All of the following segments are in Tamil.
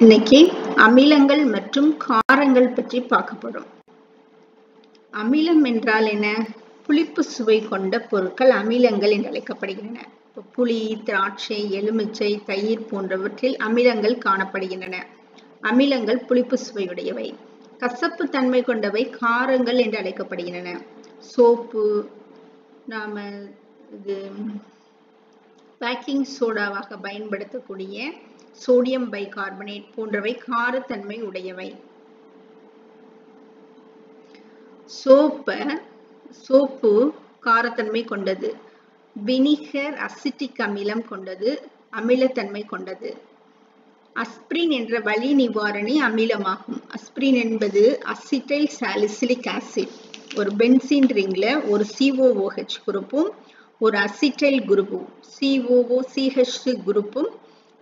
இன்னைக்கு அமிலங்கள் மற்றும் காரங்கள் பற்றி பார்க்க போறோம். அமிலம் என்றால் என்ன? புளிப்பு சுவை கொண்ட பொருட்கள் அமிலங்கள் என்று அழைக்கப்படுகின்றன. புளி, திராட்சை, எலுமிச்சை, தயிர் போன்றவற்றில் அமிலங்கள் காணப்படுகின்றன. அமிலங்கள் புளிப்பு சுவையுடையவை. கசப்பு தன்மை கொண்டவை காரங்கள் என்று அழைக்கப்படுகின்றன. சோப்பு, நாம இது பேக்கிங் சோடாவாக பயன்படுத்தக்கூடிய சோடியம் பைகார்பனேட் போன்றவை காரத்தன்மை உடையவை. சோப்பு காரத்தன்மை கொண்டது. வினிகர் அசிட்டிக் அமிலம் கொண்டது, அமிலத்தன்மை கொண்டது. அஸ்பிரின் என்ற வலி நிவாரணி அமிலமாகும். அஸ்பிரின் என்பது அசிட்டைல் சாலிசிலிக் ஆசிட். ஒரு பென்சீன் ரிங்ல ஒரு COOH குரூப்பும் ஒரு அசிட்டைல் குரூப்பும் COOCH குரூப்பும்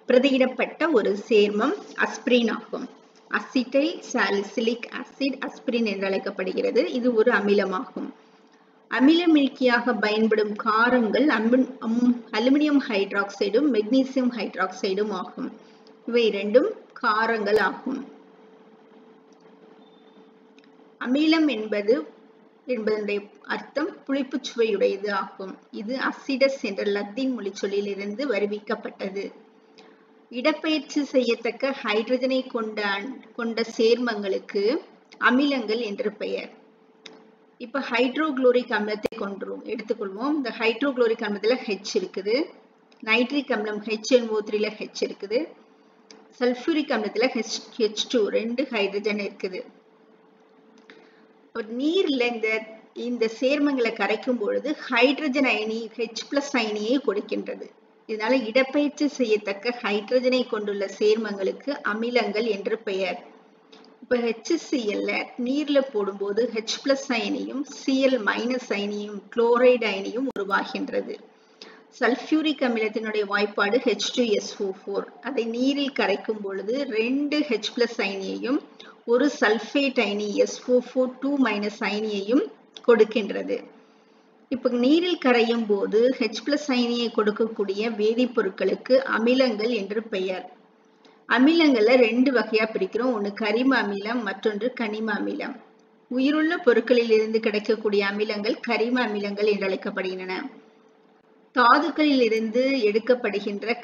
பிரதியிடப்பட்ட ஒரு சேர்மம் அஸ்பிரின் ஆகும். அசிட்டைல் சாலிசிலிக் ஆசிட் அஸ்பிரின் என்று அழைக்கப்படுகிறது. இது ஒரு அமிலமாகும். அமிலமிழ்கியாக பயன்படும் காரங்கள் அலுமினியம் ஹைட்ராக்சைடும் மெக்னீசியம் ஹைட்ராக்சைடும் ஆகும். இவை இரண்டும் காரங்கள் ஆகும். அமிலம் என்பதனுடைய அர்த்தம் புளிப்பு சுவையுடையது ஆகும். இது அசிடஸ் என்ற லத்தீன் மொழி சொல்லிலிருந்து வருவிக்கப்பட்டது. இடப்பெயர்ச்சி செய்யத்தக்க ஹைட்ரஜனை கொண்ட சேர்மங்களுக்கு அமிலங்கள் என்று பெயர். இப்ப ஹைட்ரோகுளோரிக் அமிலத்தை எடுத்துக்கொள்வோம். இந்த ஹைட்ரோகுளோரிக் அமிலத்துல H இருக்குது. நைட்ரிக் அமிலம் HNO3ல H இருக்குது. சல்பூரிக் அமிலத்துல H2 2 ஹைட்ரஜன் இருக்குது. நீர்ல இந்த சேர்மங்களை கரைக்கும் பொழுது ஹைட்ரஜன் அயனி H+ அயனியை கொடுக்கின்றது. இதனால இடப்பெயர்ச்சி செய்யத்தக்க ஹைட்ரஜனை கொண்டுள்ள சேர்மங்களுக்கு அமிலங்கள் என்று பெயர். இப்ப HCl நீர்ல போடும்போது H+ அயனியும் Cl- அயனியும் குளோரைடு அயனியும் உருவாகின்றது. சல்பூரிக் அமிலத்தினுடைய வாய்ப்பாடு H2SO4. அதை நீரில் கரைக்கும் பொழுது 2 H+ அயனியையும் ஒரு சல்பேட் அயனி SO4 அயனியையும் கொடுக்கின்றது. இப்ப நீரில் கரையும் போது H+ அயனியை கொடுக்கக்கூடிய வேதிப்பொருட்களுக்கு அமிலங்கள் என்று பெயர். அமிலங்களை 2 வகையா பிரிக்கிறோம். ஒன்று கரிம அமிலம், மற்றொன்று கனிம அமிலம். உயிருள்ள பொருட்களில் இருந்து கிடைக்கக்கூடிய அமிலங்கள் கரிம அமிலங்கள் என்று அழைக்கப்படுகின்றன. தாதுக்களில் இருந்து எடுக்கப்படுகின்ற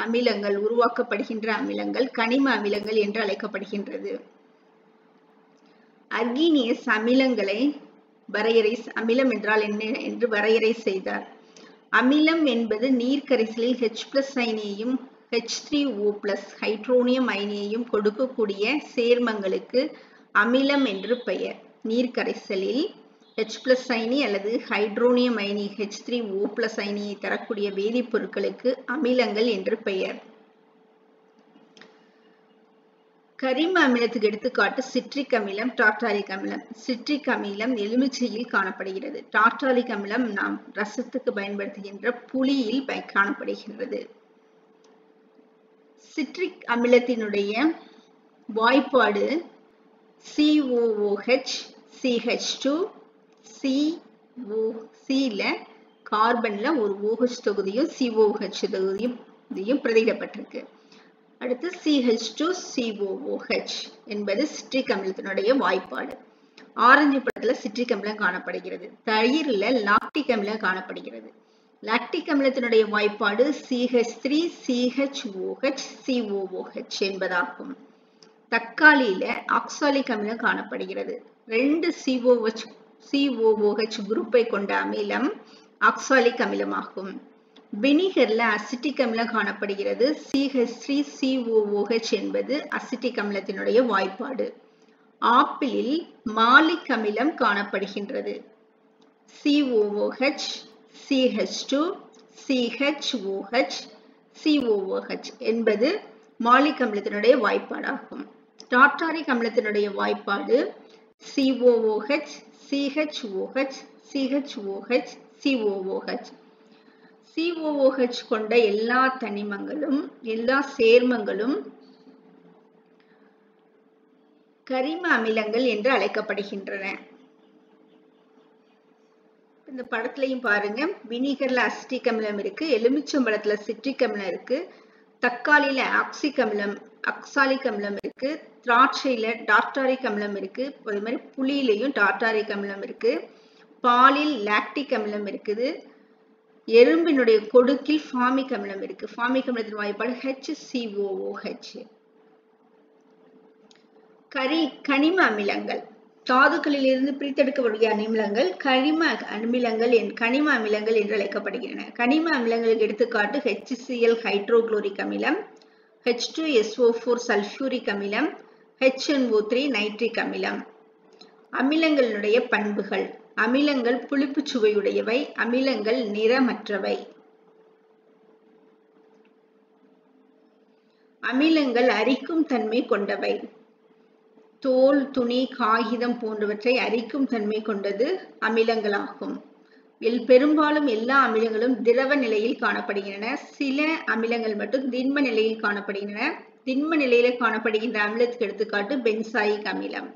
அமிலங்கள் உருவாக்கப்படுகின்ற அமிலங்கள் கனிம அமிலங்கள் என்று அழைக்கப்படுகின்றது. அர்கீனியஸ் அமிலங்களை அமிலம் என்றால் என்ன என்று வரையறை செய்தார். அமிலம் என்பது நீர் கரைசலில் H+ அயனியையும் H3O+ ஹைட்ரோனியம் அயனியையும் கொடுக்கக்கூடிய சேர்மங்களுக்கு அமிலம் என்று பெயர். நீர் கரைசலில் H+ அயனி அல்லது ஹைட்ரோனியம் அயனி H3O+ அயனியை தரக்கூடிய வேதிப்பொருட்களுக்கு அமிலங்கள் என்று பெயர். கரிம அமிலத்துக்கு எடுத்துக்காட்டு சிட்ரிக் அமிலம், டார்டாரிக் அமிலம். சிட்ரிக் அமிலம் எலுமிச்சையில் காணப்படுகிறது. டார்டாரிக் அமிலம் நாம் ரசத்துக்கு பயன்படுத்துகின்ற புளியில் காணப்படுகிறது. சிட்ரிக் அமிலத்தினுடைய வாய்ப்பாடு COOH, CH2, COCல கார்பன்ல ஒரு OH தொகுதியும் COOH தொகுதியும் பிரதியிடப்பட்டிருக்கு. அடுத்து CH2COOH என்பது சிட்ரிக் அமிலத்தினுடைய வாய்ப்பாடு. ஆரஞ்சு பழத்துல சிட்ரிக் அமிலம் காணப்படுகிறது. தயிர்ல லாக்டிக் அமிலம் காணப்படுகிறது. லாக்டிக் அமிலத்தினுடைய வாய்ப்பாடு CH3CHOH COOH என்பதாகும். தக்காளியில ஆக்சாலிக் அமிலம் காணப்படுகிறது. 2 COOH குரூப்பை கொண்ட அமிலம் ஆக்சாலிக் அமிலமாகும். வினிகர்ல அசிட்டிக் அமிலம் காணப்படுகிறது. CH3COOH என்பது அசிட்டிக் அமிலத்தினுடைய வாய்ப்பாடு. ஆப்பிளில் மாலிக் அமிலம் காணப்படுகின்றது. COOH, CH2, CHOH, COOH என்பது மாலிக் அமிலத்தினுடைய வாய்ப்பாடாகும். டார்டாரிக் அமிலத்தினுடைய வாய்ப்பாடு COOH, CHOH, CHOH, COOH. COOH கொண்ட எல்லா தனிமங்களும் எல்லா சேர்மங்களும் கரிம அமிலங்கள் என்று அழைக்கப்படுகின்றன. இந்த படத்துலயும் பாருங்க, வினிகர்ல அசிட்டிக் அமிலம் இருக்கு, எலுமிச்சம்பழத்துல சிட்ரிக் அமிலம் இருக்கு, தக்காளியில ஆக்சாலிக் அமிலம் இருக்கு, திராட்சையில டார்டாரிக் அமிலம் இருக்கு, அதே மாதிரி புளியிலையும் டார்டாரிக் அமிலம் இருக்கு, பாலில் லாக்டிக் அமிலம் இருக்குது, எறும்பினுடைய கொடுக்கில் ஃபார்மிக் அமிலம் இருக்கு. ஃபார்மிக் அமிலத்தின் வாய்ப்பாடு HCOOH. கனிம அமிலங்கள் தாதுக்களில் இருந்து பிரித்தெடுக்கக்கூடிய அமிலங்கள் கனிம அமிலங்கள் என்று அழைக்கப்படுகின்றன. கனிம அமிலங்களுக்கு எடுத்துக்காட்டு HCl ஹைட்ரோகுளோரிக் அமிலம், H2SO4 சல்பியூரிக் அமிலம், HNO3 நைட்ரிக் அமிலம். அமிலங்களுடைய பண்புகள். அமிலங்கள் புளிப்பு சுவையுடையவை, அமிலங்கள் நிறமற்றவை. அமிலங்கள் அரிக்கும் தன்மை கொண்டவை. தோல், துணி, காகிதம் போன்றவற்றை அரிக்கும் தன்மை கொண்டது அமிலங்களாகும். பெரும்பாலும் எல்லா அமிலங்களும் திரவ நிலையில் காணப்படுகின்றன. சில அமிலங்கள் மட்டும் திண்ம நிலையில் காணப்படுகின்றன. திண்ம நிலையில காணப்படுகின்ற அமிலத்துக்கு எடுத்துக்காட்டு பென்சாயிக் அமிலம்.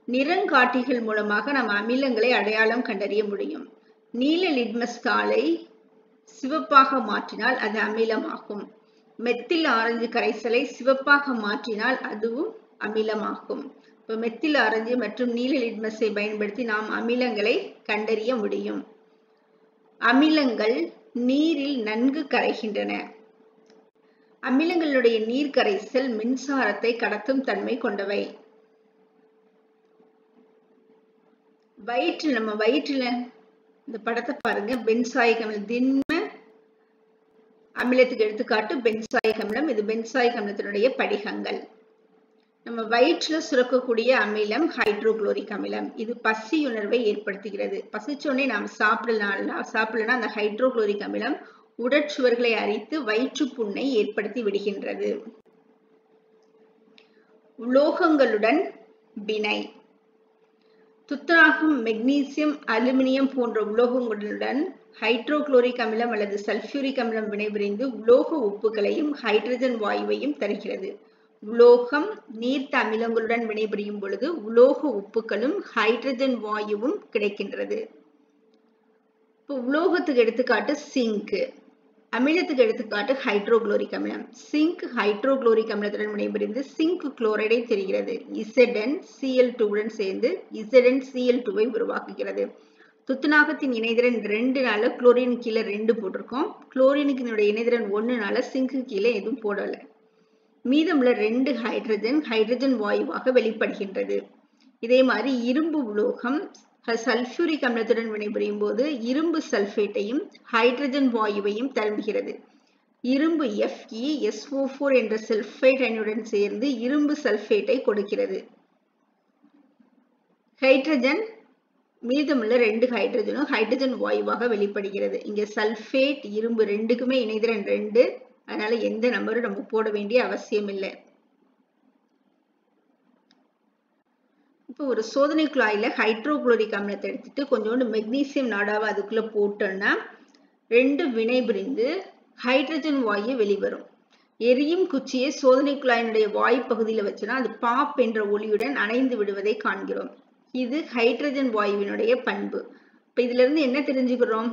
நிறங்காட்டிகள் மூலமாக நாம் அமிலங்களை அடையாளம் கண்டறிய முடியும். நீல லிட்மஸ் தாளை சிவப்பாக மாற்றினால் அது அமிலமாகும். மெத்தில் ஆரஞ்சு கரைசலை சிவப்பாக மாற்றினால் அதுவும் அமிலமாகும். இப்போ மெத்தில் ஆரஞ்சு மற்றும் நீல லிட்மஸை பயன்படுத்தி நாம் அமிலங்களை கண்டறிய முடியும். அமிலங்கள் நீரில் நன்கு கரைகின்றன. அமிலங்களுடைய நீர் கரைசல் மின்சாரத்தை கடத்தும் தன்மை கொண்டவை. நம்ம வயிற்றுல இந்த படத்தை பாருங்க. பென்சாயிக் அமிலம் திண்ம அமிலத்துக்கு எடுத்துக்காட்டு பென்சாயிக் அமிலம். இது பென்சாயிக் அமிலத்தினுடைய படிகங்கள். நம்ம வயிற்றுல சுரக்கக்கூடிய அமிலம் ஹைட்ரோகுளோரிக் அமிலம். இது பசியுணர்வை ஏற்படுத்துகிறது. பசிச்சோடனே நாம் சாப்பிடலனா அந்த ஹைட்ரோகுளோரிக் அமிலம் உடற்சுவர்களை அரித்து வயிற்று புண்ணை ஏற்படுத்தி விடுகின்றது. உலோகங்களுடன் வினை. துத்தநாகம், மெக்னீசியம், அலுமினியம் போன்ற உலோகங்களுடன் ஹைட்ரோகுளோரிக் அமிலம் அல்லது சல்பியூரிக் அமிலம் வினைபுரிந்து உலோக உப்புகளையும் ஹைட்ரஜன் வாயுவையும் தருகிறது. உலோகம் நீர்த்த அமிலங்களுடன் வினைபுரியும் பொழுது உலோக உப்புகளும் ஹைட்ரஜன் வாயுவும் கிடைக்கின்றது. இப்போ உலோகத்துக்கு எடுத்துக்காட்டு சிங்க், அமிலத்துக்கு எடுத்துக்காட்டு ஹைட்ரோகுளோரிக் அமிலம். சிங்க் ஹைட்ரோகுளோரிக் அமிலத்துடன் வினைபுரிந்து சிங்க் குளோரைடை தெரிகிறது. ZnCl2 சேர்ந்து ZnCl2 உருவாக்குகிறது. துத்தநாகத்தின் இணைதிறன் 2 குளோரின் கீழே 2 போட்டிருக்கோம். குளோரினுக்கு இணைதிறன் 1 சிங்க்கு கீழே எதுவும் போடல. மீதமுள்ள 2 ஹைட்ரஜன் வாயுவாக வெளிப்படுகின்றது. இதே மாதிரி இரும்பு உலோகம் சல்பியூரிக் அமிலத்துடன் வினைபுரியும் போது இரும்பு சல்பேட்டையும் ஹைட்ரஜன் வாயுவையும் தருகிறது. இரும்பு FeSO4 என்ற சல்பேட் அயனுடன் சேர்ந்து இரும்பு சல்பேட்டை கொடுக்கிறது. ஹைட்ரஜன் மீதமுள்ள 2 ஹைட்ரஜனும் ஹைட்ரஜன் வாயுவாக வெளிப்படுகிறது. இங்க சல்பேட் இரும்பு 2க்குமே இணைதிறன் 2, அதனால எந்த நம்பரும் நம்ம போட வேண்டிய அவசியம் இல்லை. இப்போ ஒரு சோதனை குழாயில ஹைட்ரோகுளோரிக் அமிலத்தை எடுத்துட்டு கொஞ்சோண்டு மெக்னீசியம் நாடாவை அதுக்குள்ள போட்டோம்னா 2 வினைபுரிந்து ஹைட்ரஜன் வாயு வெளிவரும். எரியும் குச்சியை சோதனை குழாயினுடைய வாயு பகுதியில வச்சுனா அது பாப் என்ற ஒளியுடன் அணைந்து விடுவதை காண்கிறோம். இது ஹைட்ரஜன் வாயுவினுடைய பண்பு. இப்ப இதுல இருந்து என்ன தெரிஞ்சுக்கிறோம்?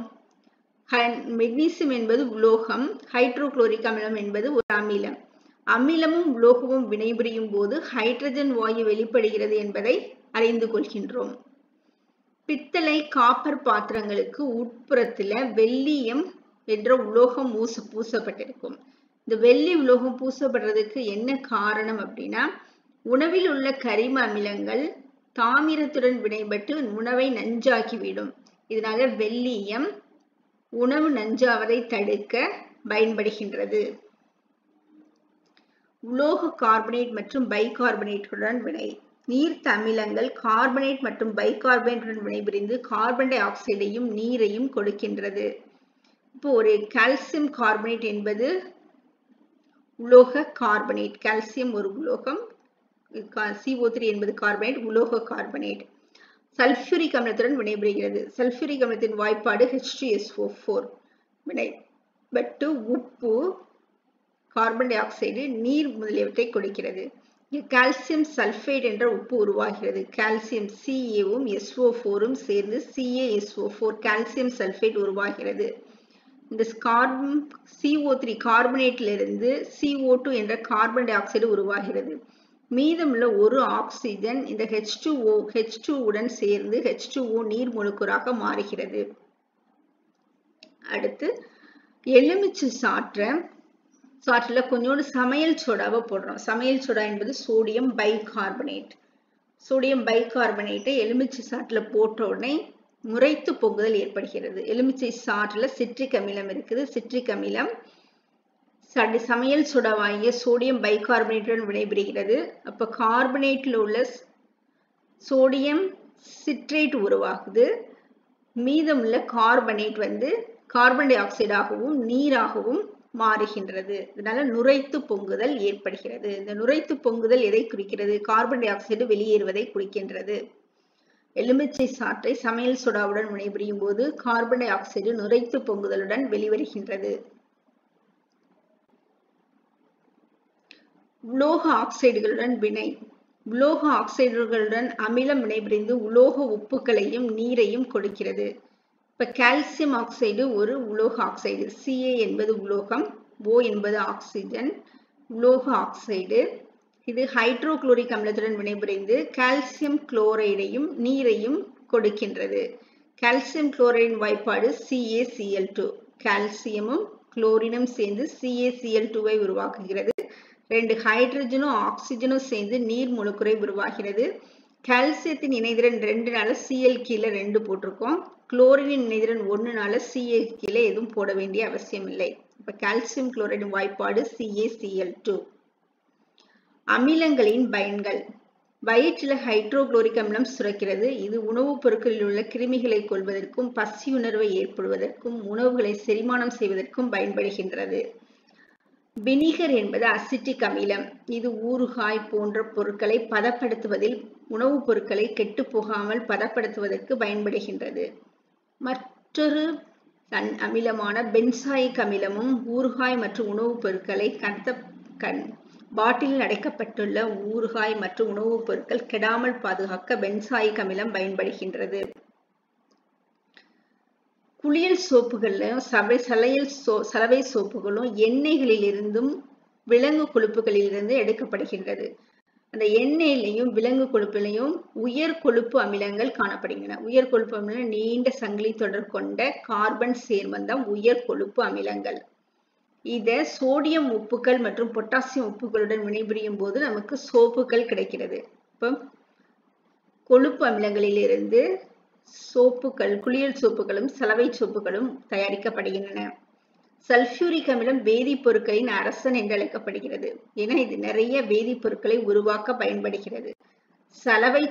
மெக்னீசியம் என்பது உலோகம், ஹைட்ரோகுளோரிக் அமிலம் என்பது ஒரு அமிலம். அமிலமும் உலோகமும் வினைபுரியும் போது ஹைட்ரஜன் வாயு வெளிப்படுகிறது என்பதை அறிந்து கொள்கின்றோம். பித்தளை, காப்பர் பாத்திரங்களுக்கு உட்புறத்துல வெள்ளியம் என்ற உலோகம் பூசப்பட்டிருக்கும். இந்த வெள்ளி உலோகம் பூசப்படுறதுக்கு என்ன காரணம் அப்படின்னா, உணவில் உள்ள கரிம அமிலங்கள் தாமிரத்துடன் வினைபட்டு உணவை நஞ்சாக்கிவிடும். இதனால வெள்ளியம் உணவு நஞ்சாவதை தடுக்க பயன்படுகின்றது. உலோக கார்பனேட் மற்றும் பைகார்பனேட்டுடன் வினை. நீர்த்த அமிலங்கள் கார்பனேட் மற்றும் பைகார்பனேட்டுடன் வினைபுரிந்து கார்பன் டை ஆக்சைடையும் நீரையும் கொடுக்கின்றது. இப்போ ஒரு கால்சியம் கார்பனேட் என்பது உலோக கார்பனேட். கால்சியம் ஒரு உலோகம், CO3 என்பது கார்பனேட், உலோக கார்பனேட். சல்பியூரிக் அமிலத்துடன் வினைபுரிகிறது. சல்பியூரிக் அமிலத்தின் வாய்ப்பாடு H2SO4 வினைபட்டு உப்பு, கார்பன் டை ஆக்சைடு, நீர் முதலியவற்றை கொடுக்கிறது. கால்சியம் சல்பேட் என்ற உப்பு உருவாகிறது. கால்சியம் Caவும் SO4ம் சேர்ந்து CaSO4 கால்சியம் சல்பேட் உருவாகிறது. இந்த CO3 கார்பனேட்டிலிருந்து CO2 என்ற கார்பன் டை ஆக்சைடு உருவாகிறது. மீதமுள்ள ஒரு ஆக்சிஜன் இந்த H2 உடன் சேர்ந்து H2O நீர் மூலக்கூறாக மாறுகிறது. அடுத்து எலுமிச்சை சாற்றுல கொஞ்சோண்டு சமையல் சோடாவை போடுறோம். சமையல் சோடா என்பது சோடியம் பைகார்பனேட். சோடியம் பைகார்பனேட்டை எலுமிச்சை சாற்றுல போட்ட உடனே நுரைத்து பொங்குதல் ஏற்படுகிறது. எலுமிச்சை சாற்றுல சிட்ரிக் அமிலம் இருக்குது. சிட்ரிக் அமிலம் சமையல் சோடாவாகிய சோடியம் பைகார்பனேட்டுடன் வினைபுரிகிறது. அப்ப கார்பனேட்ல உள்ள சோடியம் சிட்ரேட் உருவாகுது. மீதமுள்ள கார்பனேட் கார்பன் டை ஆக்சைடாகவும் நீராகவும் மாறுகின்றது. இதனால நுரைத்து பொங்குதல் ஏற்படுகிறது. இந்த நுரைத்து பொங்குதல் எதை குறிக்கிறது? கார்பன் டை ஆக்சைடு வெளியேறுவதை குறிக்கின்றது. எலுமிச்சை சாற்றை சமையல் சோடாவுடன் வினைபுரியும் போது கார்பன் டை ஆக்சைடு நுரைத்து பொங்குதலுடன் வெளிவருகின்றது. உலோக ஆக்சைடுகளுடன் வினை. உலோக ஆக்சைடுகளுடன் அமிலம் வினைபுரிந்து உலோக உப்புக்களையும் நீரையும் கொடுக்கிறது. இப்ப கால்சியம் ஆக்சைடு ஒரு உலோக ஆக்சைடு. Ca என்பது உலோகம், O என்பது ஆக்சிஜன், உலோக ஆக்சைடு. இது ஹைட்ரோகுளோரிக் அமிலத்துடன் வினைபுரிந்து கால்சியம் குளோரைடையும் நீரையும் கொடுக்கின்றது. கால்சியம் குளோரைடின் வாய்ப்பாடு CaCl2. கால்சியமும் குளோரினும் சேர்ந்து CaCl2ஐ உருவாக்குகிறது. 2 ஹைட்ரஜனும் ஆக்சிஜனும் சேர்ந்து நீர் மூலக்கூறை உருவாகிறது. கால்சியத்தின் இணைதிறன் 2னால Cl கீழே 2 போட்டிருக்கோம். குளோரினின் இணைதிறன் 1னால Ca கீழே எதுவும் போட வேண்டிய அவசியம் இல்லை. இப்ப கால்சியம் குளோரைடின் வாய்ப்பாடு CaCl2. அமிலங்களின் பயன்கள். வயிற்றில் ஹைட்ரோகுளோரிக் அமிலம் சுரக்கிறது. இது உணவுப் பொருட்களில் உள்ள கிருமிகளை கொல்வதற்கும் பசியுணர்வை ஏற்படுவதற்கும் உணவுகளை செரிமானம் செய்வதற்கும் பயன்படுகின்றது. வினிகர் என்பது அசிட்டிக் அமிலம். இது ஊறுகாய் போன்ற பொருட்களை பதப்படுத்துவதில் உணவுப் பொருட்களை கெட்டு போகாமல் பதப்படுத்துவதற்கு பயன்படுகின்றது. மற்றொரு அமிலமான பென்சாயிக் அமிலமும் ஊறுகாய் மற்றும் உணவுப் பொருட்களை பாட்டிலில் அடைக்கப்பட்டுள்ள ஊறுகாய் மற்றும் உணவுப் பொருட்கள் கெடாமல் பாதுகாக்க பென்சாயிக் அமிலம் பயன்படுகின்றது. குளியல் சோப்புகளிலும் சலவை சோப்புகளும் எண்ணெய்களிலிருந்தும் விலங்கு கொழுப்புகளிலிருந்து எடுக்கப்படுகின்றது. அந்த எண்ணெயிலையும் விலங்கு கொழுப்பிலையும் உயர் கொழுப்பு அமிலங்கள் காணப்படுகின்றன. உயர் கொழுப்பு அமிலம் நீண்ட சங்கிலி தொடர் கொண்ட கார்பன் சேர்மம் உயர் கொழுப்பு அமிலங்கள். இத சோடியம் உப்புக்கள் மற்றும் பொட்டாசியம் உப்புகளுடன் வினைபுரியும் போது நமக்கு சோப்புகள் கிடைக்கிறது. இப்போ கொழுப்பு அமிலங்களிலிருந்து சோப்புகள், குளியல் சோப்புகளும் சலவை சோப்புகளும் தயாரிக்கப்படுகின்றன. சல்பியூரிக் அமிலம் வேதிப்பொருட்களின் அரசன் என்று அழைக்கப்படுகிறது. ஏன்னா இது நிறைய வேதிப்பொருட்களை உருவாக்க பயன்படுகிறது. சலவை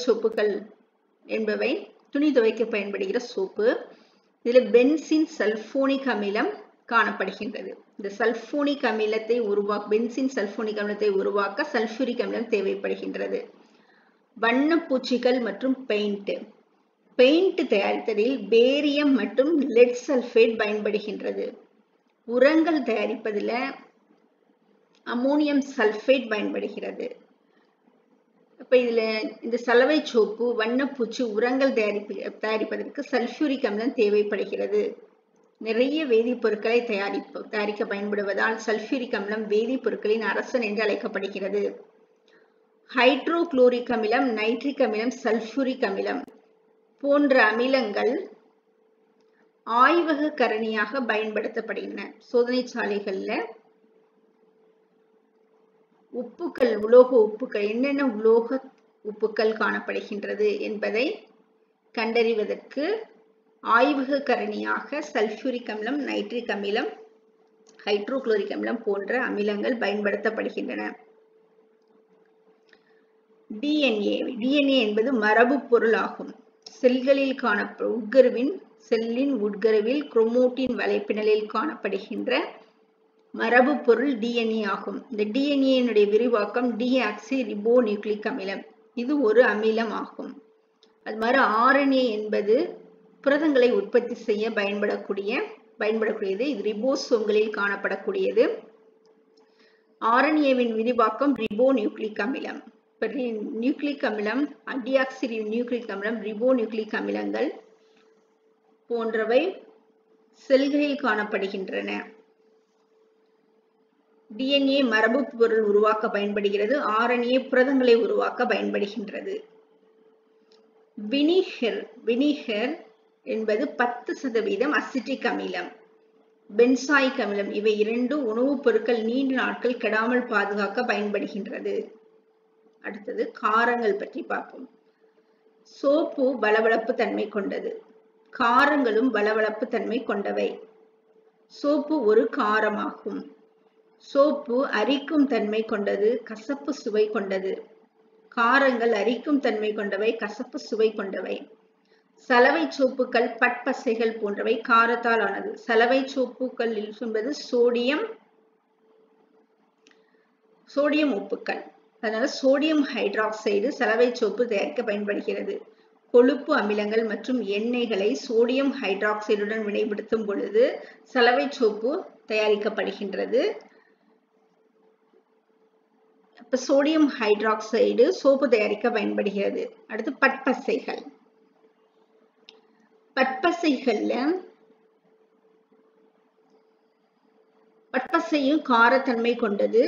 சோப்புகள் என்பவை துணி துவைக்க பயன்படுகிற சோப்பு. இதுல பென்சின் சல்போனிக் அமிலம் காணப்படுகின்றது. இந்த சல்போனிக் அமிலத்தை பென்சின் சல்போனிக் அமிலத்தை உருவாக்க சல்பியூரிக் அமிலம் தேவைப்படுகின்றது. வண்ணப்பூச்சிகள் மற்றும் பெயிண்ட் தயாரிப்பதில் பேரியம் மற்றும் லெட் சல்பேட் பயன்படுகின்றது. உரங்கள் தயாரிப்பதில் அமோனியம் சல்பேட் பயன்படுகிறது. அப்ப இதுல இந்த சலவை சோப்பு, வண்ணப்பூச்சி, உரங்கள் தயாரிப்பதற்கு சல்பியூரிக் அமிலம் தேவைப்படுகிறது. நிறைய வேதிப்பொருட்களை தயாரிக்க பயன்படுவதால் சல்பியூரிக் அமிலம் வேதிப்பொருட்களின் அரசன் என்று அழைக்கப்படுகிறது. ஹைட்ரோகுளோரிக் அமிலம், நைட்ரிக் அமிலம், சல்பியூரிக் அமிலம் போன்ற அமிலங்கள் ஆய்வக கரணியாக பயன்படுத்தப்படுகின்றன. சோதனை சாலைகள்ல உப்புக்கள், உலோக உப்புக்கள், என்னென்ன உலோக உப்புக்கள் காணப்படுகின்றது என்பதை கண்டறிவதற்கு ஆய்வக கரணியாக சல்பியூரிக் அமிலம், நைட்ரிக் அமிலம், ஹைட்ரோகுளோரிக் அமிலம் போன்ற அமிலங்கள் பயன்படுத்தப்படுகின்றன. DNA என்பது மரபு பொருள் ஆகும். செல்களில் செல்லின் உட்கருவில் குரோமோட்டின் வலைப்பின்னலில் காணப்படுகின்ற மரபு பொருள் DNA ஆகும். இந்த DNA விரிவாக்கம் டிஆக்சி ரிபோ நியூக்ளிக் அமிலம். இது ஒரு அமிலம் ஆகும். அது மாதிரி RNA என்பது புரதங்களை உற்பத்தி செய்ய பயன்படக்கூடியது. இது ரிபோசோம்களில் காணப்படக்கூடியது. RNAவின் விரிவாக்கம் ரிபோ நியூக்ளிக் அமிலம். நியூக்ளிக் அமிலம், டிஆக்சி நியூக்ளிக் அமிலம், ரிபோ நியூக்ளிக் அமிலங்கள் போன்றவை செல்களில் காணப்படுகின்றன. DNA மரபு பொருள் உருவாக்க பயன்படுகிறது. RNA புரதங்களை உருவாக்க பயன்படுகின்றது. வினிகர் என்பது 10% அசிட்டிக் அமிலம், பென்சாயிக் அமிலம். இவை இரண்டு உணவுப் பொருட்கள் நீண்ட நாட்கள் கெடாமல் பாதுகாக்க பயன்படுகின்றது. அடுத்தது காரங்கள் பற்றி பார்ப்போம். சோப்பு வளவளப்பு தன்மை கொண்டது. காரங்களும் வளவளப்பு தன்மை கொண்டவை. சோப்பு ஒரு காரமாகும். சோப்பு அரிக்கும் தன்மை கொண்டது, கசப்பு சுவை கொண்டது. காரங்கள் அரிக்கும் தன்மை கொண்டவை, கசப்பு சுவை கொண்டவை. சலவை சோப்புகள், பட்பசைகள் போன்றவை காரத்தால் ஆனது. சலவை சோப்புகள் என்பது சோடியம் உப்புக்கள். அதனால சோடியம் ஹைட்ராக்சைடு சலவை சோப்பு தயாரிக்க பயன்படுகிறது. கொழுப்பு அமிலங்கள் மற்றும் எண்ணெய்களை சோடியம் ஹைட்ராக்சைடுடன் வினைப்படுத்தும் பொழுது சலவை சோப்பு தயாரிக்கப்படுகின்றது. இப்ப சோடியம் ஹைட்ராக்சைடு சோப்பு தயாரிக்க பயன்படுகிறது. அடுத்து பட்பசைகள். பட்பசையும் காரத்தன்மை கொண்டது.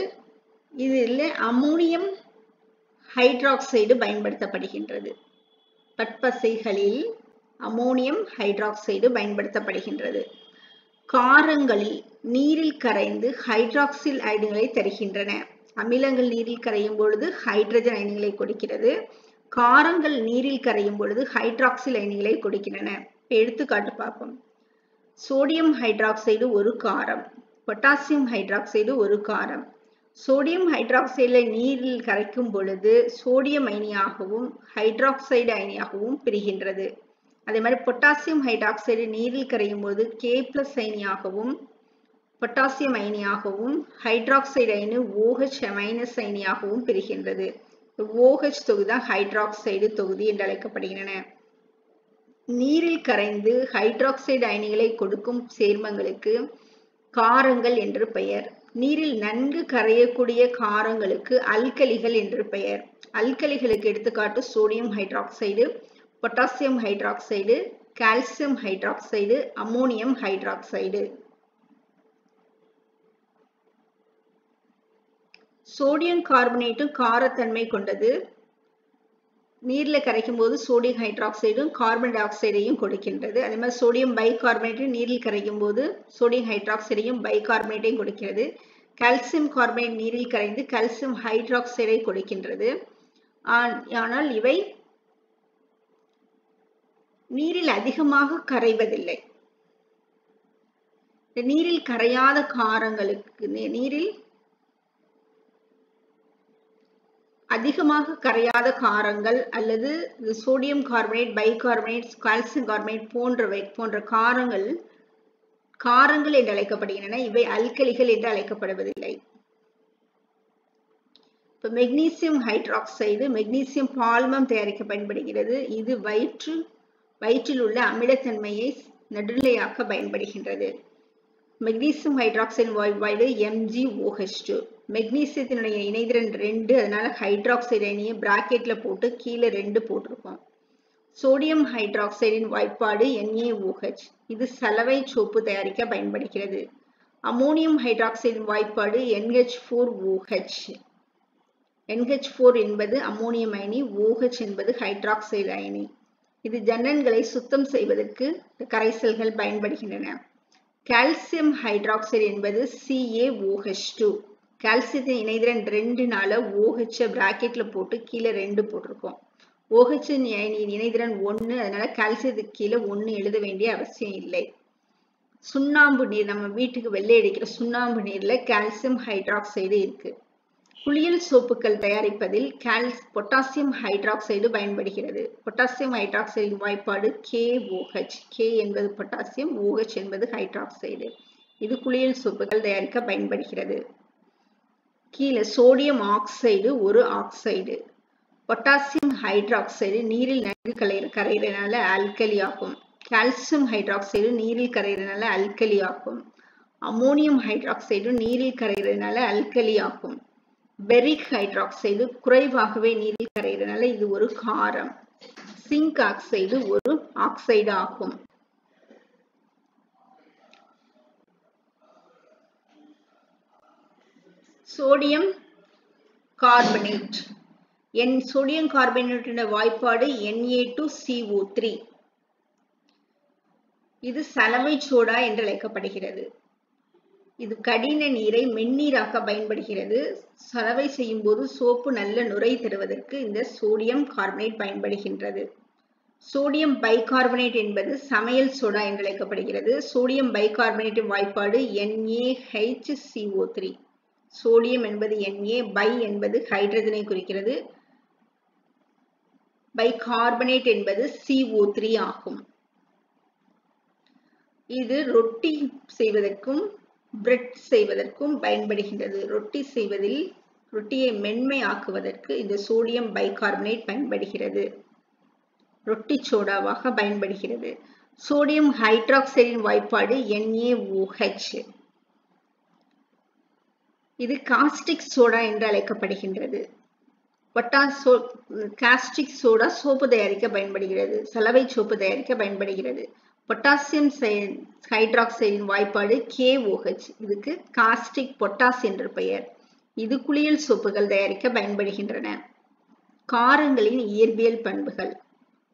இதில் அம்மோனியம் ஹைட்ராக்சைடு பயன்படுத்தப்படுகின்றது. பட்பசைகளில் அம்மோனியம் ஹைட்ராக்சைடு பயன்படுத்தப்படுகின்றது. காரங்களில் நீரில் கரைந்து ஹைட்ராக்சில் அயனிகளை தருகின்றன. அமிலங்கள் நீரில் கரையும் பொழுது ஹைட்ரஜன் அயனிகளை கொடுக்கிறது. காரங்கள் நீரில் கரையும் பொழுது ஹைட்ராக்சில் அயனிகளை கொடுக்கின்றன. எடுத்துக்காட்டு பார்ப்போம். சோடியம் ஹைட்ராக்சைடு ஒரு காரம், பொட்டாசியம் ஹைட்ராக்சைடு ஒரு காரம். சோடியம் ஹைட்ராக்சைடை நீரில் கரைக்கும் பொழுது சோடியம் அயனியாகவும் ஹைட்ராக்சைடு அயனியாகவும் பிரிகின்றது. அதே மாதிரி பொட்டாசியம் ஹைட்ராக்சைடு நீரில் கரையும் போது K+ அயனியாகவும் பொட்டாசியம் அயனியாகவும் ஹைட்ராக்சைடு அயனி OH- அயனியாகவும் பிரிகின்றது. OH தொகுதி தான் ஹைட்ராக்சைடு தொகுதி என்று அழைக்கப்படுகின்றன. நீரில் கரைந்து ஹைட்ராக்சைடு அயனிகளை கொடுக்கும் சேர்மங்களுக்கு காரங்கள் என்று பெயர். நீரில் நன்கு கரையக்கூடிய காரங்களுக்கு அல்கலிகள் என்று பெயர். அல்கலிகளுக்கு எடுத்துக்காட்டு sodium hydroxide, potassium hydroxide, calcium hydroxide, ammonium hydroxide. Sodium கார்பனேட்டும் காரத்தன்மை கொண்டது. நீர்ல கரைக்கும் போது சோடியம் ஹைட்ராக்சைடும் கார்பன் டை ஆக்சைடையும் கொடுக்கின்றது. அதே மாதிரி சோடியம் பைகார்பனேட் நீரில் கரைக்கும் போது சோடியம் ஹைட்ராக்சைடையும் பைகார்பனேட்டையும் கொடுக்கிறது. கால்சியம் கார்பனேட் நீரில் கரைந்து கால்சியம் ஹைட்ராக்சைடை கொடுக்கின்றது. ஆனால் இவை நீரில் அதிகமாக கரைவதில்லை. நீரில் கரையாத காரங்களுக்கு, நீரில் அதிகமாக கரையாத காரங்கள் அல்லது sodium carbonate, bicarbonate, calcium carbonate போன்ற காரங்கள் என்று அழைக்கப்படுகின்றன. இவை அல்கலிகள் என்று அழைக்கப்படுவதில்லை. இப்ப மெக்னீசியம் ஹைட்ராக்சைடு மெக்னீசியம் பால்மம் தயாரிக்க பயன்படுகிறது. இது வயிற்றில் உள்ள அமிலத்தன்மையை நடுநிலையாக்க பயன்படுகின்றது. மெக்னீசியம் ஹைட்ராக்சைடு வாய்ப்பாடு MgOH2. மெக்னீசியத்தினுடைய இணைதிறன் 2, அதனால ஹைட்ராக்சைடு அயனியை பிராக்கெட்ல போட்டு கீழே 2 போட்டிருக்கோம். சோடியம் ஹைட்ராக்சைடின் வாய்ப்பாடு NaOH. இது சலவை சோப்பு தயாரிக்க பயன்படுகிறது. அம்மோனியம் ஹைட்ராக்சைடின் வாய்ப்பாடு NH4OH. NH4 என்பது அம்மோனியம் அயனி, OH என்பது ஹைட்ராக்சைடு அயனி. இது ஜன்னல்களை சுத்தம் செய்வதற்கு கரைசல்கள் பயன்படுகின்றன. கால்சியம் ஹைட்ராக்சைடு என்பது CaOH2. கால்சியத்தின் இணைதிறன் 2னால OH பிராக்கெட்ல போட்டு கீழே 2 போட்டிருக்கோம். OH இணைதிறன் 1, அதனால கால்சியத்துக்கு கீழே 1 எழுத வேண்டிய அவசியம் இல்லை. சுண்ணாம்பு நீர், நம்ம வீட்டுக்கு வெள்ளை அடிக்கிற சுண்ணாம்பு நீர்ல கால்சியம் ஹைட்ராக்சைடு இருக்கு. குளியல் சோப்புகள் தயாரிப்பதில் பொட்டாசியம் ஹைட்ராக்சைடு பயன்படுகிறது. பொட்டாசியம் ஹைட்ராக்சைடின் வாய்ப்பாடு KOH. K என்பது பொட்டாசியம், OH என்பது ஹைட்ராக்சைடு. இது குளியல் சோப்புகள் தயாரிக்க பயன்படுகிறது. கீழே சோடியம் ஆக்சைடு ஒரு ஆக்சைடு. பொட்டாசியம் ஹைட்ராக்சைடு நீரில் நன்கு கரையிறனால அல்கலி ஆகும். கால்சியம் ஹைட்ராக்சைடு நீரில் கரையிறனால அல்கலி ஆகும். அம்மோனியம் ஹைட்ராக்சைடு நீரில் கரையிறனால அல்கலி ஆகும். பெரிக் ஹைட்ராக்சைடு குறைவாகவே நீரில் கரையிறனால இது ஒரு காரம். சிங்க் ஆக்சைடு ஒரு ஆக்சைடு ஆகும். Sodium carbonate. சோடியம் கார்பனேட்டின் வாய்ப்பாடு Na2CO3. இது சலவை சோடா என்று அழைக்கப்படுகிறது. இது கடின நீரை மென்னீராக்க பயன்படுகிறது. சலவை செய்யும் போது சோப்பு நல்ல நுரை தருவதற்கு இந்த சோடியம் கார்பனேட் பயன்படுகின்றது. சோடியம் பைகார்பனேட் என்பது சமையல் சோடா என்று அழைக்கப்படுகிறது. சோடியம் பைகார்பனேட்டின் வாய்ப்பாடு NaHCO3. சோடியம் என்பது Na, பை என்பது ஹைட்ரஜனை குறிக்கிறது. பைகார்பனேட் என்பது CO3 ஆகும். இது ரொட்டி செய்வதற்கும் பிரெட் செய்வதற்கும் பயன்படுகின்றது. ரொட்டியை மென்மையாக்குவதற்கு இந்த சோடியம் பைகார்பனேட் பயன்படுகிறது. ரொட்டி சோடாவாக பயன்படுகிறது. சோடியம் ஹைட்ராக்சைடின் வாய்ப்பாடு NaOH. இது காஸ்டிக் சோடா என்று அழைக்கப்படுகின்றது. காஸ்டிக் சோடா சோப்பு தயாரிக்க பயன்படுகிறது. சலவை சோப்பு தயாரிக்க பயன்படுகிறது. பொட்டாசியம் ஹைட்ராக்சைடின் வாய்ப்பாடு KOH. இதுக்கு காஸ்டிக் பொட்டாஸ் என்று பெயர். இது குளியல் சோப்புகள் தயாரிக்க பயன்படுகின்றன. காரங்களின் இயற்பியல் பண்புகள்.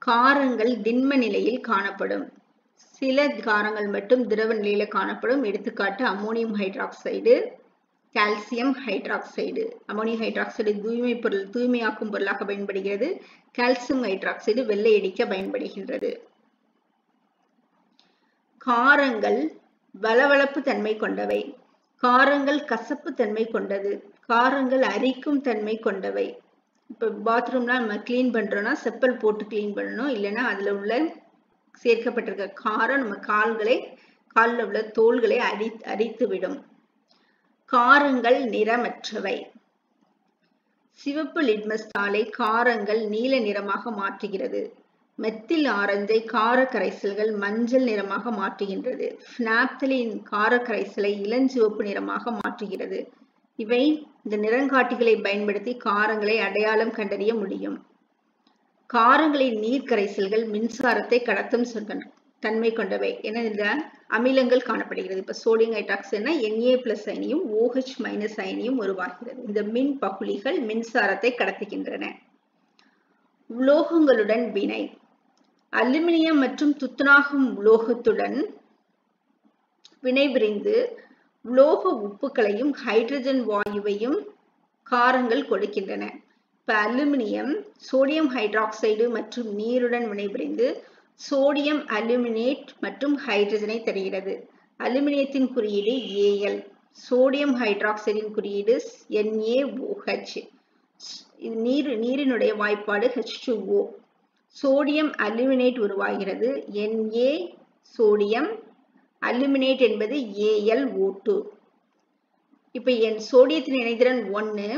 காரங்கள் திண்ம நிலையில் காணப்படும். சில காரங்கள் மட்டும் திரவ நிலையில காணப்படும். எடுத்துக்காட்டு ammonium hydroxide, calcium hydroxide. Ammonium hydroxide தூய்மையாக்கும் பொருளாக பயன்படுகிறது. கால்சியம் ஹைட்ராக்சைடு வெள்ளையடிக்க பயன்படுகின்றது. காரங்கள் வளவளப்பு தன்மை கொண்டவை. காரங்கள் கசப்பு தன்மை கொண்டது. காரங்கள் அரிக்கும் தன்மை கொண்டவை. இப்ப பாத்ரூம்லாம் நம்ம கிளீன் பண்றோம்னா செப்பல் போட்டு கிளீன் பண்ணணும். இல்லைன்னா அதுல உள்ள சேர்க்கப்பட்டிருக்க காரம் நம்ம காலில் உள்ள தோள்களை அரித்து விடும். காரங்கள் நிறமற்றவை. சிவப்பு லிட்மஸ் தாளை காரங்கள் நீல நிறமாக மாற்றுகிறது. மெத்தில் ஆரஞ்சை கார கரைசல்கள் மஞ்சள் நிறமாக மாற்றுகின்றது. பினாப்தலின் கார கரைசலை இளஞ்சிவப்பு நிறமாக மாற்றுகிறது. இவை இந்த நிறங்காட்டிகளை பயன்படுத்தி காரங்களை அடையாளம் கண்டறிய முடியும். காரங்களின் நீர் கரைசல்கள் மின்சாரத்தை கடத்தும் தன்மை கொண்டவை. என அமிலங்கள் காணப்படுகிறது. இப்ப சோடியம் ஹைட்ராக்சைடுனா Na+ அயனியும் OH- அயனியும் உருவாகிறது. இந்த மின் பகுளிகள் மின்சாரத்தை கடத்துகின்றன. உலோகங்களுடன் வினை. அலுமினியம் மற்றும் துத்தநாகம் உலோகத்துடன் வினைபுரிந்து உலோக உப்புக்களையும் ஹைட்ரஜன் வாயுவையும் காரங்கள் கொடுக்கின்றன. இப்ப அலுமினியம் சோடியம் ஹைட்ராக்சைடு மற்றும் நீருடன் வினைபுரிந்து சோடியம் அலுமினேட் மற்றும் ஹைட்ரஜனை தருகிறது. அலுமினியத்தின் குறியீடு Al. சோடியம் ஹைட்ராக்சைடின் குறியீடு NaOH. நீரினுடைய வாய்ப்பாடு H2O. சோடியம் அலுமினேட் உருவாகிறது. Na சோடியம், அலுமினேட் என்பது AlO2. இப்ப சோடியத்தின் இணைதிறன் 1,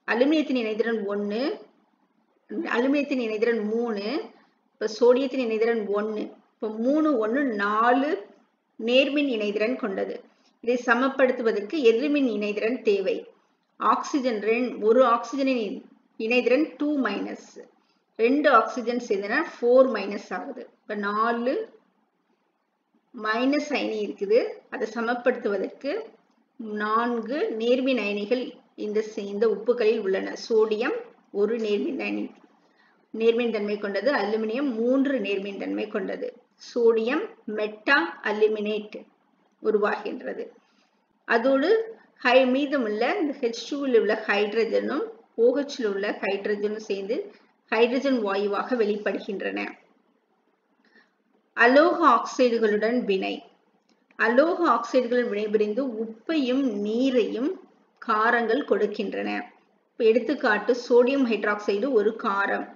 அலுமினியத்தின் இணைதிறன் 1, அலுமினியத்தின் இணைதிறன் 3. இப்ப சோடியத்தின் இணைதிறன் 1. இப்ப 3, 1, 4 நேர்மின் இணைதிறன் கொண்டது. இதை சமப்படுத்துவதற்கு எதிர்மின் இணைதிறன் தேவை. ஒரு ஆக்சிஜனின் இணைதிறன் 2-. 2 ஆக்சிஜன் சேர்ந்தனா 4- ஆகுது. இப்ப 4 மைனஸ் அயனி இருக்குது. அதை சமப்படுத்துவதற்கு 4 நேர்மின் அயனிகள் இந்த உப்புகளில் உள்ளன. சோடியம் 1 நேர்மின் தன்மை கொண்டது. அலுமினியம் 3 நேர்மின் தன்மை கொண்டது. சோடியம் மெட்டா அலுமினேட் உருவாகின்றது. அதோடு மீதமுள்ள இந்த H2 உள்ள ஹைட்ரஜனும் OH உள்ள ஹைட்ரஜனும் சேர்ந்து ஹைட்ரஜன் வாயுவாக வெளிப்படுகின்றன. அலோக ஆக்சைடுகளுடன் வினை. அலோக ஆக்சைடுகளுடன் வினைபுரிந்து உப்பையும் நீரையும் காரங்கள் கொடுக்கின்றன. எடுத்துக்காட்டு சோடியம் ஹைட்ராக்சைடு ஒரு காரம்.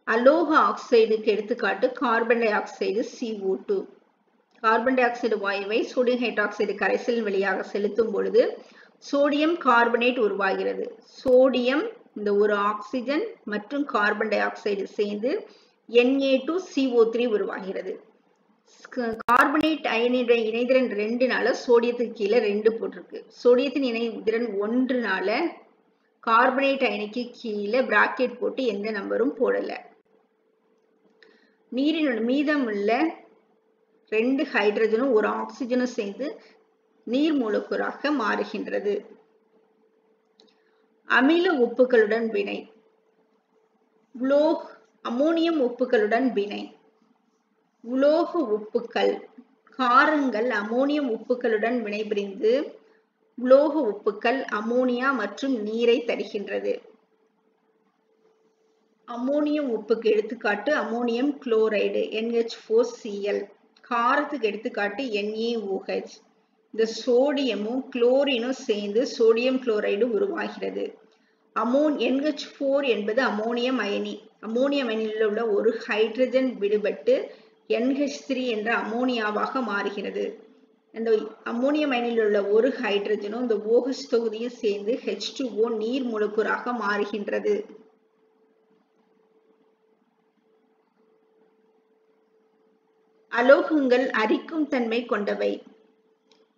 அலோக ஆக்சைடுக்கு எடுத்துக்காட்டு carbon di oxide CO2. Carbon di oxide வாயுவை சோடியம் ஹைட்ராக்சைடு கரைசலின் வழியாக செலுத்தும் பொழுது சோடியம் கார்பனேட் உருவாகிறது. சோடியம் இந்த ஒரு ஆக்சிஜன் மற்றும் கார்பன் டை ஆக்சைடு சேர்ந்து Na2CO3 உருவாகிறது. கார்பனேட் அயனியுடைய இணைதிறன் 2னால சோடியத்துக்கு கீழே 2 போட்டிருக்கு. சோடியத்தின் இணைதிறன் 1னால கார்பனேட் அயனிக்கு கீழே பிராக்கெட் போட்டு எந்த நம்பரும் போடல. நீரின் மீதமுள்ள 2 ஹைட்ரஜனும் ஒரு ஆக்சிஜனும் சேர்ந்து நீர் மூலக்கூறாக மாறுகின்றது. அமில உப்புகளுடன் வினை. அமோனியம் உப்புகளுடன் வினை. உலோக உப்புக்கள், காரங்கள் அமோனியம் உப்புகளுடன் வினைபுரிந்து உலோக உப்புக்கள் அமோனியா மற்றும் நீரை தருகின்றது. அமோனியம் உப்புக்கு எடுத்துக்காட்டு அமோனியம் குளோரைடு NH4Cl. காரத்துக்கு எடுத்துக்காட்டு NaOH. இந்த சோடியமும் குளோரினும் சேர்ந்து சோடியம் குளோரைடு உருவாகிறது. NH4 என்பது அமோனியம் அயனி. அமோனியம் அயனியில் உள்ள ஒரு ஹைட்ரஜன் விடுபட்டு NH3 என்ற அமோனியாவாக மாறுகிறது. இந்த அமோனியம் அயனில் உள்ள ஒரு ஹைட்ரஜனும் இந்த OH தொகுதியும் சேர்ந்து H2O நீர் மூலக்கூறாக மாறுகின்றது. அலோகங்கள் அரிக்கும் தன்மை கொண்டவை.